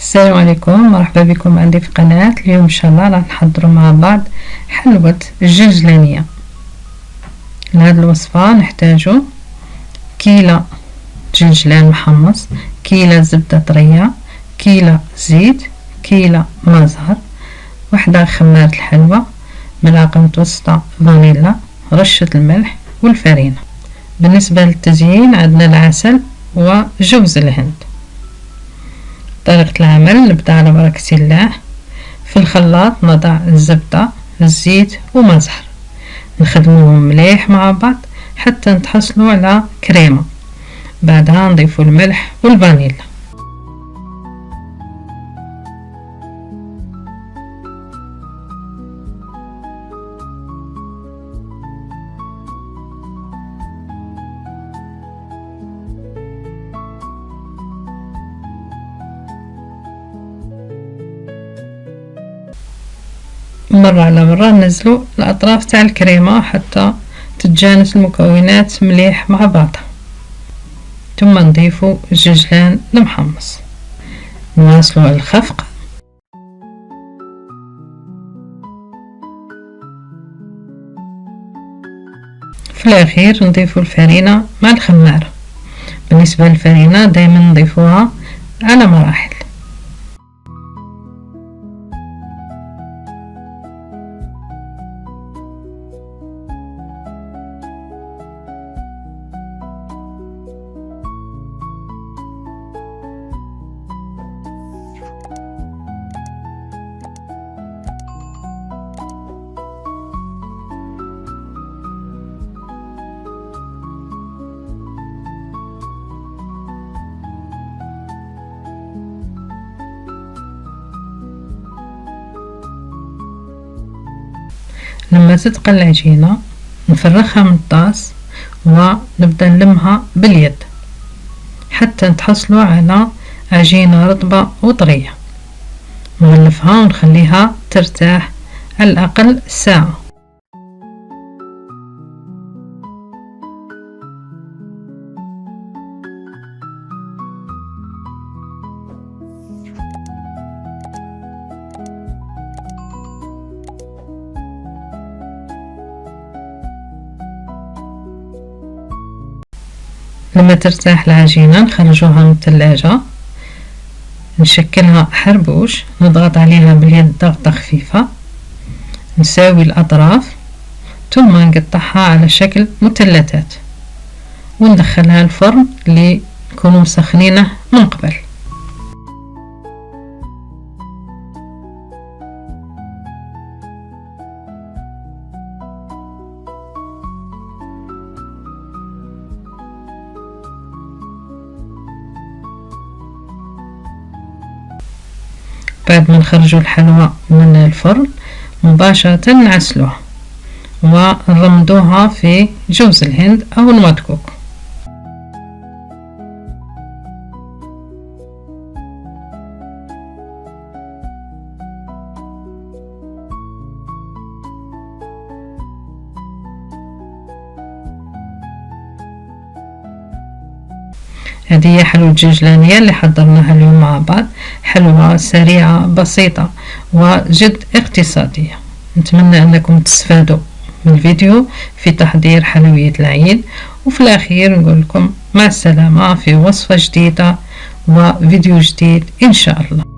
السلام عليكم، مرحبا بكم عندي في قناة. اليوم ان شاء الله راح نحضروا مع بعض حلوة الجلجلانية. لهذه الوصفة نحتاجو كيلو جلجلان محمص، كيلو زبدة طرية، كيلو زيت، كيلو مازهر، وحدة خمارة الحلوى، ملعقة متوسطة فانيلا، رشة الملح والفرينة. بالنسبة للتزيين عندنا العسل وجوز الهند. طريقة العمل نبدأ على بركة الله. في الخلاط نضع الزبدة، الزيت ومازهر، نخدموهم مليح مع بعض حتى نتحصلوا على كريمة. بعدها نضيفوا الملح والفانيلا. مرة على مرة ننزلوا الأطراف تاع الكريمة حتى تتجانس المكونات مليح مع بعضها، ثم نضيفوا الجلجلان المحمص، نواصلوا الخفق. في الأخير نضيفوا الفرينة مع الخمارة. بالنسبة للفرينة دايما نضيفوها على مراحل. لما تتقل العجينة نفرخها من الطاس ونبدأ نلمها باليد حتى نتحصلوا على عجينة رطبة وطرية. نغلفها ونخليها ترتاح على الأقل ساعة. لما ترتاح العجينة نخرجوها من الثلاجة، نشكلها حربوش، نضغط عليها باليد ضغطة خفيفة، نساوي الأطراف، ثم نقطعها على شكل مثلثات وندخلها الفرن اللي نكونوا مسخنينه من قبل. بعد ما نخرجوا الحلوى من الفرن مباشرة نعسلوها ونرمدوها في جوز الهند أو نوى الكوكو. هذه هي حلوة الجلجلانية اللي حضرناها اليوم مع بعض. حلوة سريعة بسيطة وجد اقتصادية. نتمنى أنكم تستفادوا من الفيديو في تحضير حلويات العيد. وفي الأخير نقول لكم مع السلامة في وصفة جديدة وفيديو جديد إن شاء الله.